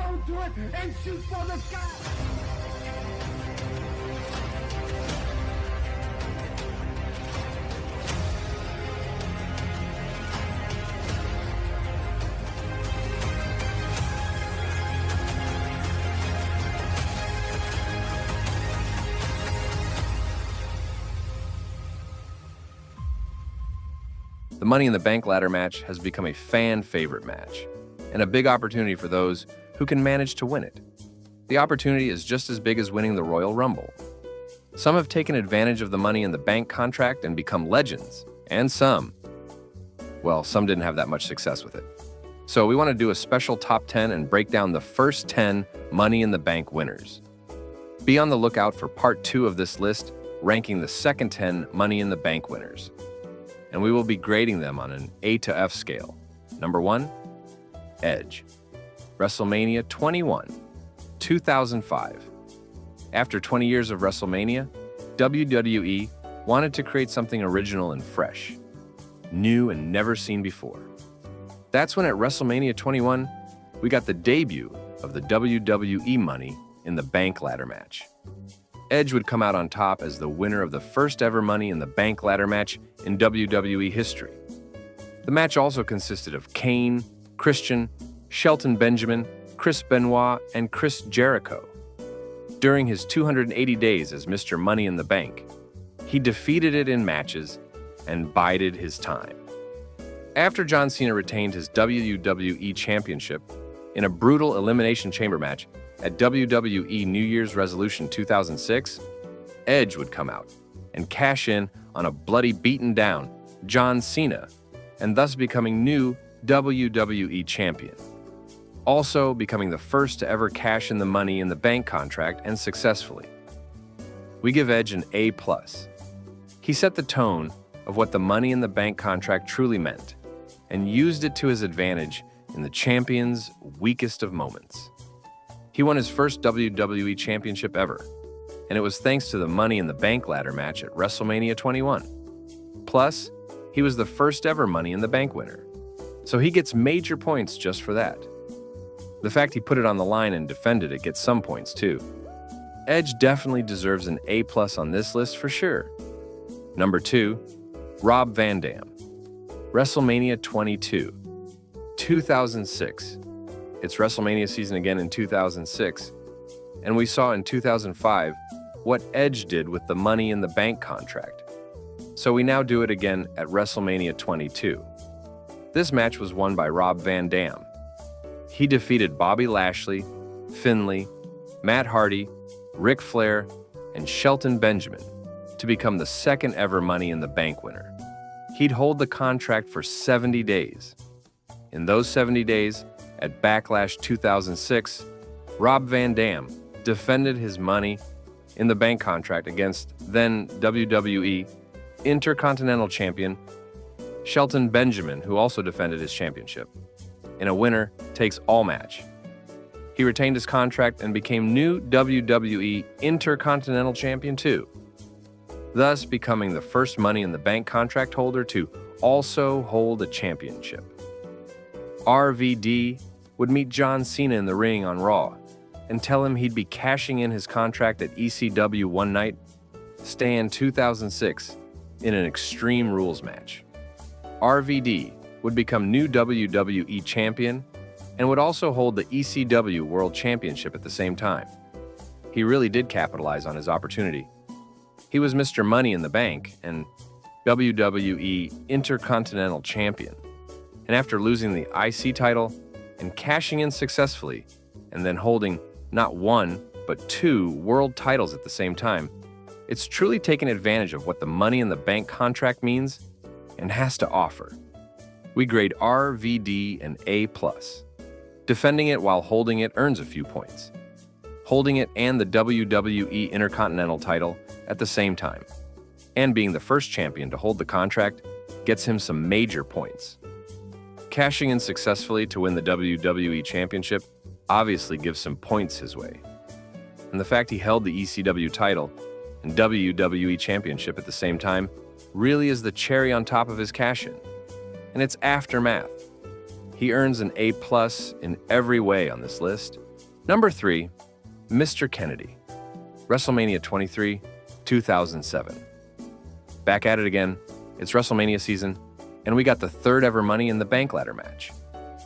cone to it and shoot for the sky. The Money in the Bank ladder match has become a fan favorite match, and a big opportunity for those who can manage to win it. The opportunity is just as big as winning the Royal Rumble. Some have taken advantage of the Money in the Bank contract and become legends, and some didn't have that much success with it. So we want to do a special top 10 and break down the first 10 Money in the Bank winners. Be on the lookout for part 2 of this list, ranking the second 10 Money in the Bank winners. And we will be grading them on an A to F scale. Number 1, Edge. WrestleMania 21, 2005. After 20 years of WrestleMania, WWE wanted to create something original and fresh, new and never seen before. That's when at WrestleMania 21, we got the debut of the WWE Money in the Bank ladder match. Edge would come out on top as the winner of the first ever Money in the Bank ladder match in WWE history. The match also consisted of Kane, Christian, Shelton Benjamin, Chris Benoit, and Chris Jericho. During his 280 days as Mr. Money in the Bank, he defeated it in matches and bided his time. After John Cena retained his WWE Championship in a brutal Elimination Chamber match at WWE New Year's Resolution 2006, Edge would come out and cash in on a bloody beaten down John Cena, and thus becoming new WWE Champion. Also becoming the first to ever cash in the Money in the Bank contract, and successfully. We give Edge an A+. He set the tone of what the Money in the Bank contract truly meant, and used it to his advantage in the champion's weakest of moments. He won his first WWE Championship ever, and it was thanks to the Money in the Bank ladder match at WrestleMania 21. Plus, he was the first ever Money in the Bank winner, so he gets major points just for that. The fact he put it on the line and defended it gets some points too. Edge definitely deserves an A+ on this list for sure. Number 2, Rob Van Dam. WrestleMania 22, 2006. It's WrestleMania season again in 2006, and we saw in 2005 what Edge did with the Money in the Bank contract. So we now do it again at WrestleMania 22. This match was won by Rob Van Dam. He defeated Bobby Lashley, Finlay, Matt Hardy, Ric Flair, and Shelton Benjamin to become the second ever Money in the Bank winner. He'd hold the contract for 70 days. In those 70 days, at Backlash 2006, Rob Van Dam defended his Money in the Bank contract against then WWE Intercontinental Champion Shelton Benjamin, who also defended his championship, in a winner-takes-all match. He retained his contract and became new WWE Intercontinental Champion too, thus becoming the first Money in the Bank contract holder to also hold a championship. RVD would meet John Cena in the ring on Raw and tell him he'd be cashing in his contract at ECW one night, Stand 2006, in an Extreme Rules match. RVD would become new WWE Champion and would also hold the ECW World Championship at the same time. He really did capitalize on his opportunity. He was Mr. Money in the Bank and WWE Intercontinental Champion. And after losing the IC title and cashing in successfully, and then holding not one, but 2 world titles at the same time, it's truly taken advantage of what the Money in the Bank contract means and has to offer. We grade RVD an A+. Defending it while holding it earns a few points. Holding it and the WWE Intercontinental title at the same time, and being the first champion to hold the contract, gets him some major points. Cashing in successfully to win the WWE Championship obviously gives some points his way. And the fact he held the ECW title and WWE Championship at the same time really is the cherry on top of his cash-in. And it's aftermath. He earns an A+ in every way on this list, Number 3, Mr. Kennedy, WrestleMania 23, 2007. Back at it again, it's WrestleMania season, and we got the third ever Money in the Bank ladder match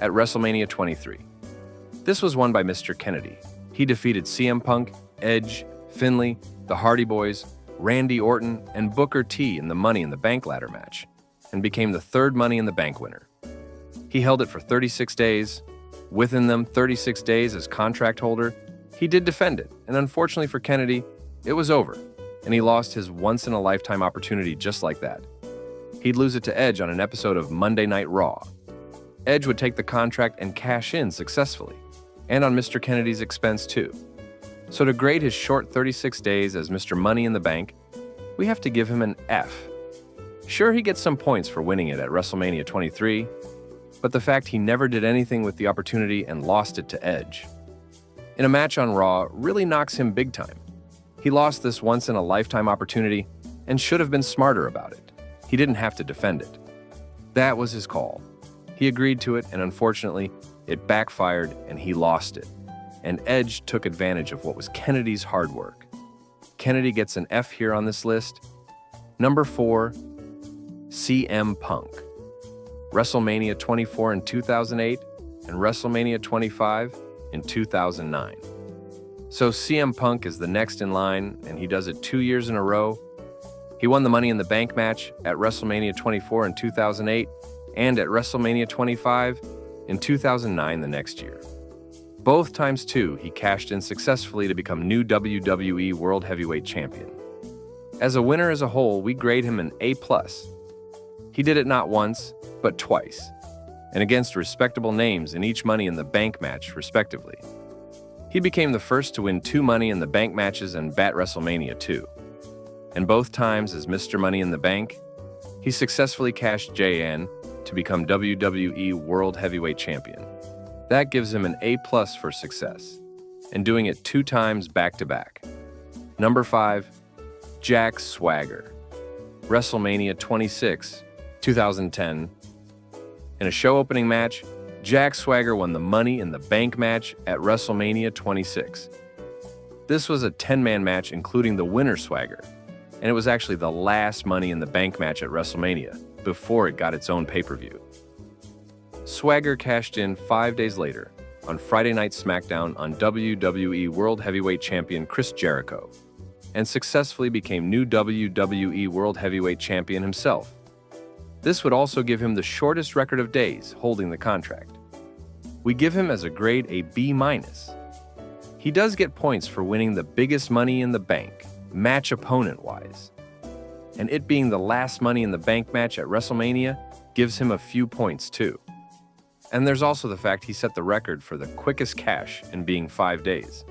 at WrestleMania 23. This was won by Mr. Kennedy. He defeated CM Punk, Edge, Finlay, the Hardy Boys, Randy Orton, and Booker T in the Money in the Bank ladder match, and became the third Money in the Bank winner. He held it for 36 days. Within them 36 days as contract holder, he did defend it, and unfortunately for Kennedy, it was over, and he lost his once-in-a-lifetime opportunity just like that. He'd lose it to Edge on an episode of Monday Night Raw. Edge would take the contract and cash in successfully, and on Mr. Kennedy's expense too. So to grade his short 36 days as Mr. Money in the Bank, we have to give him an F. Sure, he gets some points for winning it at WrestleMania 23, but the fact he never did anything with the opportunity and lost it to Edge in a match on Raw really knocks him big time. He lost this once-in-a-lifetime opportunity and should have been smarter about it. He didn't have to defend it. That was his call. He agreed to it, and unfortunately, it backfired and he lost it. And Edge took advantage of what was Kennedy's hard work. Kennedy gets an F here on this list. Number 4, CM Punk. WrestleMania 24 in 2008 and WrestleMania 25 in 2009. So CM Punk is the next in line, and he does it 2 years in a row. He won the Money in the Bank match at WrestleMania 24 in 2008 and at WrestleMania 25 in 2009 the next year. Both times, too, he cashed in successfully to become new WWE World Heavyweight Champion. As a winner as a whole, we grade him an A+. He did it not once, but twice, and against respectable names in each Money in the Bank match, respectively. He became the first to win 2 Money in the Bank matches and bat WrestleMania 2. And both times as Mr. Money in the Bank, he successfully cashed JN to become WWE World Heavyweight Champion. That gives him an A+ for success, and doing it 2 times back-to-back. Number 5, Jack Swagger. WrestleMania 26, 2010. In a show-opening match, Jack Swagger won the Money in the Bank match at WrestleMania 26. This was a 10-man match including the winner Swagger, and it was actually the last Money in the Bank match at WrestleMania before it got its own pay-per-view. Swagger cashed in 5 days later on Friday Night SmackDown on WWE World Heavyweight Champion Chris Jericho, and successfully became new WWE World Heavyweight Champion himself. This would also give him the shortest record of days holding the contract. We give him as a grade a B-. He does get points for winning the biggest Money in the Bank, match opponent-wise. And it being the last Money in the Bank match at WrestleMania gives him a few points too. And there's also the fact he set the record for the quickest cash in being 5 days.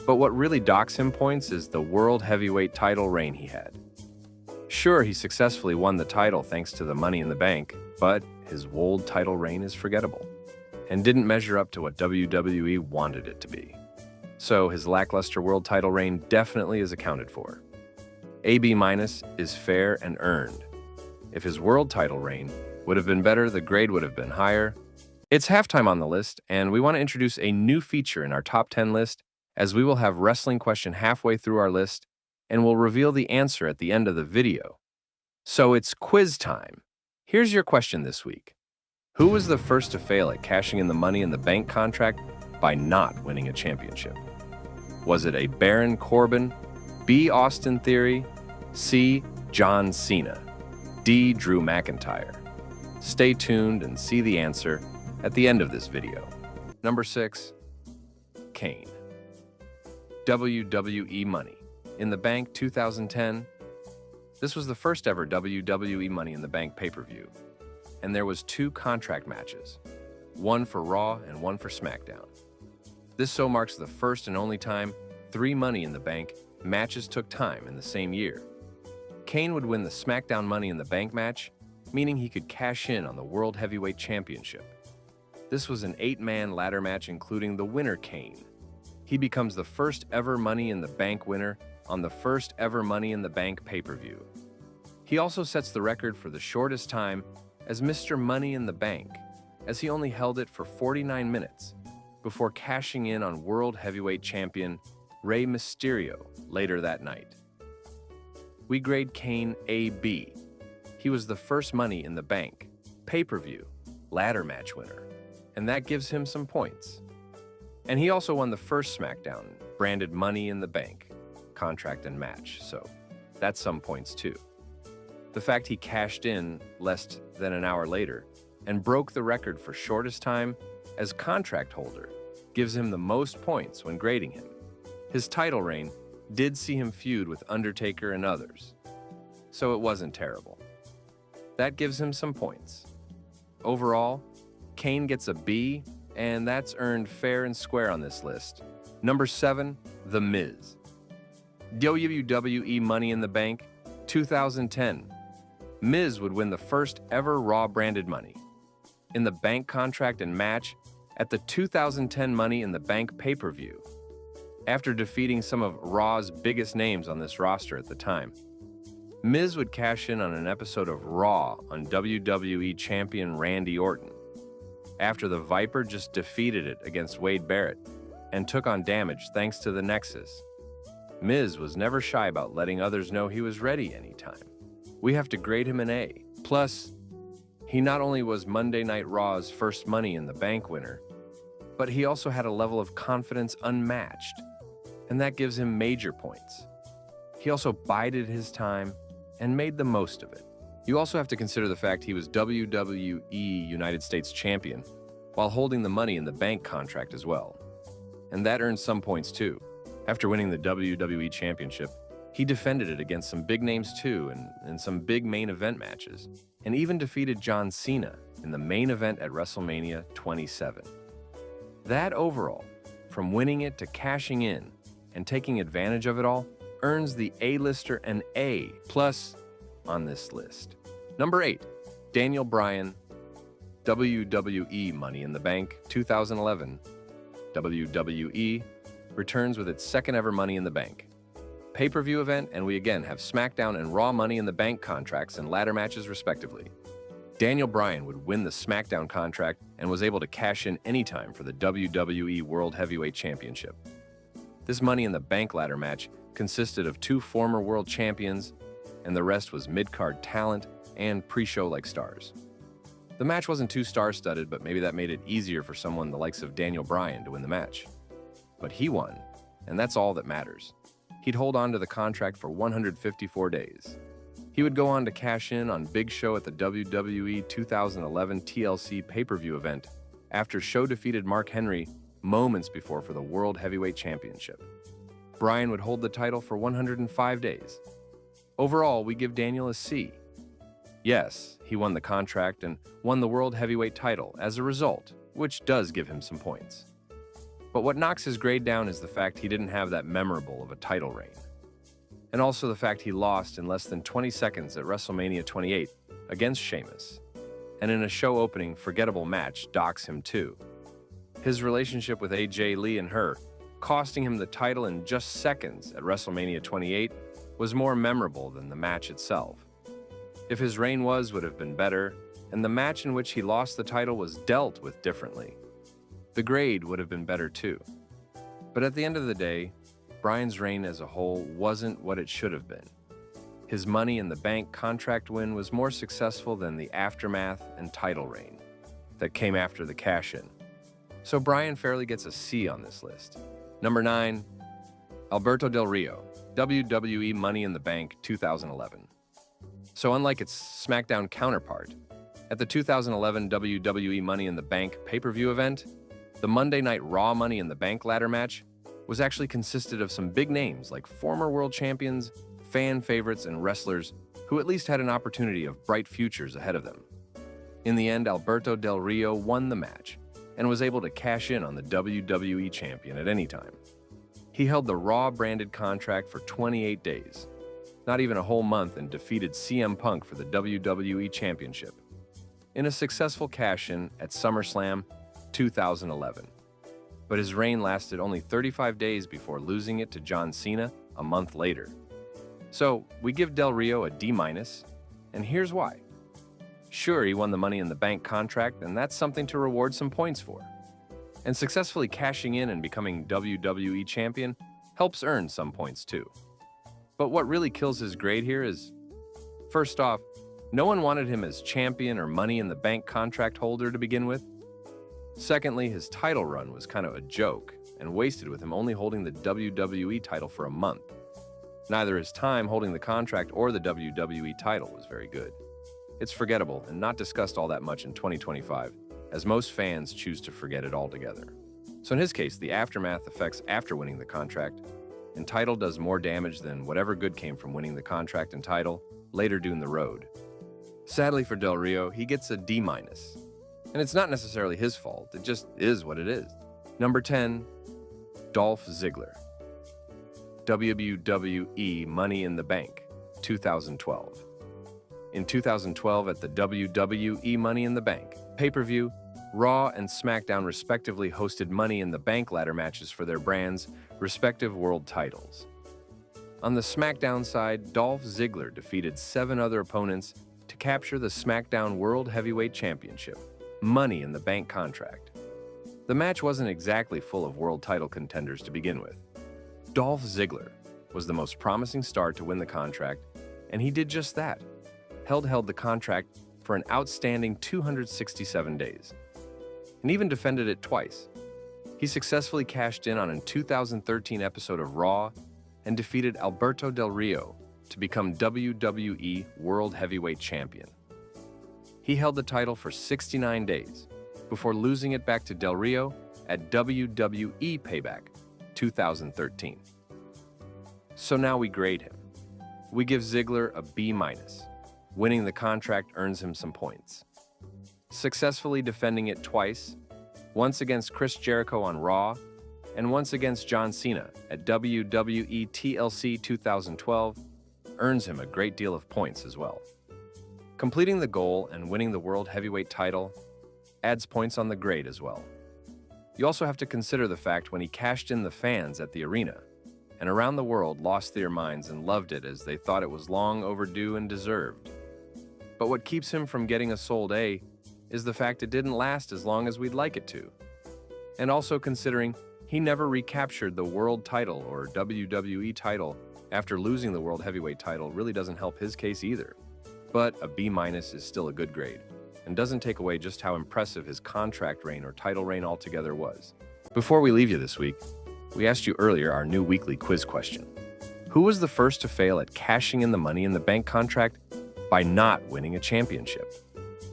But what really docks him points is the World Heavyweight title reign he had. Sure, he successfully won the title thanks to the Money in the Bank, but his world title reign is forgettable and didn't measure up to what WWE wanted it to be. So his lackluster world title reign definitely is accounted for. AB- is fair and earned. If his world title reign would have been better, the grade would have been higher. It's halftime on the list, and we want to introduce a new feature in our top 10 list, as we will have wrestling question halfway through our list, and we'll reveal the answer at the end of the video. So it's quiz time. Here's your question this week. Who was the first to fail at cashing in the Money in the Bank contract by not winning a championship? Was it A. Baron Corbin, B. Austin Theory, C. John Cena, D. Drew McIntyre? Stay tuned and see the answer at the end of this video. Number 6, Kane. WWE Money in the Bank 2010. This was the first ever WWE Money in the Bank pay-per-view, and there was 2 contract matches, one for Raw and one for SmackDown. This so marks the first and only time 3 Money in the Bank matches took time in the same year. Kane would win the SmackDown Money in the Bank match, meaning he could cash in on the World Heavyweight Championship. This was an 8-man ladder match including the winner Kane. He becomes the first ever Money in the Bank winner on the first ever Money in the Bank pay-per-view. He also sets the record for the shortest time as Mr. Money in the Bank, as he only held it for 49 minutes, before cashing in on World Heavyweight Champion Rey Mysterio later that night. We grade Kane AB. He was the first Money in the Bank pay-per-view ladder match winner, and that gives him some points. And he also won the first SmackDown branded Money in the Bank contract and match, so that's some points too. The fact he cashed in less than an hour later and broke the record for shortest time as contract holder gives him the most points when grading him. His title reign did see him feud with Undertaker and others, so it wasn't terrible. That gives him some points. Overall, Kane gets a B, and that's earned fair and square on this list. Number 7, The Miz. WWE Money in the Bank, 2010. Miz would win the first ever Raw branded Money in the Bank contract and match at the 2010 Money in the Bank pay-per-view. After defeating some of Raw's biggest names on this roster at the time, Miz would cash in on an episode of Raw on WWE champion Randy Orton, after the Viper just defeated it against Wade Barrett and took on damage thanks to the Nexus. Miz was never shy about letting others know he was ready anytime. We have to grade him an A. Plus, he not only was Monday Night Raw's first Money in the Bank winner, but he also had a level of confidence unmatched, and that gives him major points. He also bided his time and made the most of it. You also have to consider the fact he was WWE United States Champion while holding the Money in the Bank contract as well. And that earned some points too. After winning the WWE Championship, he defended it against some big names too and some big main event matches, and even defeated John Cena in the main event at WrestleMania 27. That overall, from winning it to cashing in and taking advantage of it all, earns the A-lister an A+ on this list. Number 8, Daniel Bryan, WWE Money in the Bank 2011. WWE returns with its second ever Money in the Bank pay-per-view event, and we again have SmackDown and Raw Money in the Bank contracts and ladder matches respectively. Daniel Bryan would win the SmackDown contract and was able to cash in anytime for the WWE World Heavyweight Championship. This Money in the Bank ladder match consisted of 2 former world champions, and the rest was mid-card talent and pre-show-like stars. The match wasn't too star-studded, but maybe that made it easier for someone the likes of Daniel Bryan to win the match. But he won, and that's all that matters. He'd hold on to the contract for 154 days. He would go on to cash in on Big Show at the WWE 2011 TLC pay-per-view event after Show defeated Mark Henry moments before for the World Heavyweight Championship. Bryan would hold the title for 105 days. Overall, we give Daniel a C. Yes, he won the contract and won the World Heavyweight title as a result, which does give him some points. But what knocks his grade down is the fact he didn't have that memorable of a title reign. And also the fact he lost in less than 20 seconds at WrestleMania 28 against Sheamus, and in a show-opening forgettable match docks him too. His relationship with AJ Lee and her, costing him the title in just seconds at WrestleMania 28, was more memorable than the match itself. If his reign would have been better, and the match in which he lost the title was dealt with differently, the grade would have been better too. But at the end of the day, Bryan's reign as a whole wasn't what it should have been. His Money in the Bank contract win was more successful than the aftermath and title reign that came after the cash-in. So Bryan fairly gets a C on this list. Number 9, Alberto Del Rio, WWE Money in the Bank 2011. So unlike its SmackDown counterpart, at the 2011 WWE Money in the Bank pay-per-view event, the Monday Night Raw Money in the Bank ladder match was actually consisted of some big names like former world champions, fan favorites, and wrestlers who at least had an opportunity of bright futures ahead of them. In the end, Alberto Del Rio won the match and was able to cash in on the WWE champion at any time. He held the Raw branded contract for 28 days, not even a whole month, and defeated CM Punk for the WWE championship in a successful cash-in at SummerSlam 2011. But his reign lasted only 35 days before losing it to John Cena a month later. So we give Del Rio a D-, and here's why. Sure, he won the Money in the Bank contract, and that's something to reward some points for. And successfully cashing in and becoming WWE champion helps earn some points too. But what really kills his grade here is, first off, no one wanted him as champion or Money in the Bank contract holder to begin with. Secondly, his title run was kind of a joke and wasted with him only holding the WWE title for a month. Neither his time holding the contract or the WWE title was very good. It's forgettable and not discussed all that much in 2025, as most fans choose to forget it altogether. So in his case, the aftermath effects after winning the contract, and title does more damage than whatever good came from winning the contract and title later doing the road. Sadly for Del Rio, he gets a D-. And it's not necessarily his fault, it just is what it is. Number 10, Dolph Ziggler. WWE Money in the Bank, 2012. In 2012 at the WWE Money in the Bank pay-per-view, Raw and SmackDown respectively hosted Money in the Bank ladder matches for their brands' respective world titles. On the SmackDown side, Dolph Ziggler defeated 7 other opponents to capture the SmackDown World Heavyweight Championship, Money in the Bank contract. The match wasn't exactly full of world title contenders to begin with. Dolph Ziggler was the most promising star to win the contract, and he did just that. Held the contract for an outstanding 267 days, and even defended it twice. He successfully cashed in on a 2013 episode of Raw and defeated Alberto Del Rio to become WWE World Heavyweight Champion. He held the title for 69 days before losing it back to Del Rio at WWE Payback 2013. So now we grade him. We give Ziggler a B-. Winning the contract earns him some points. Successfully defending it twice, once against Chris Jericho on Raw, and once against John Cena at WWE TLC 2012, earns him a great deal of points as well. Completing the goal and winning the World Heavyweight title adds points on the grade as well. You also have to consider the fact when he cashed in, the fans at the arena and around the world lost their minds and loved it as they thought it was long overdue and deserved. But what keeps him from getting a sold A is the fact it didn't last as long as we'd like it to. And also considering he never recaptured the world title or WWE title after losing the World Heavyweight title really doesn't help his case either. But a B- is still a good grade and doesn't take away just how impressive his contract reign or title reign altogether was. Before we leave you this week, we asked you earlier our new weekly quiz question. Who was the first to fail at cashing in the Money in the Bank contract by not winning a championship?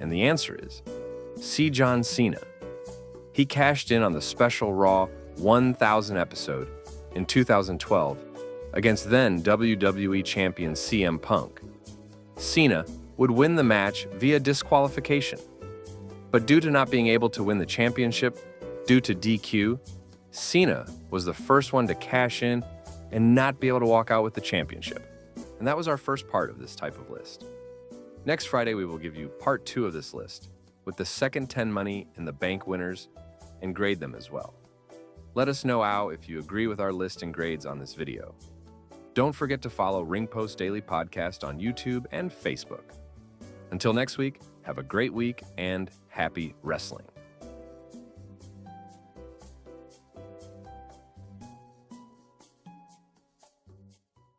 And the answer is C. John Cena. He cashed in on the special Raw 1000 episode in 2012 against then WWE champion CM Punk. Cena would win the match via disqualification, but due to not being able to win the championship due to DQ, Cena was the first one to cash in and not be able to walk out with the championship. And that was our first part of this type of list. Next Friday, we will give you part 2 of this list with the second 10 Money in the Bank winners and grade them as well. Let us know how if you agree with our list and grades on this video. Don't forget to follow Ring Post Daily Podcast on YouTube and Facebook. Until next week, have a great week and happy wrestling.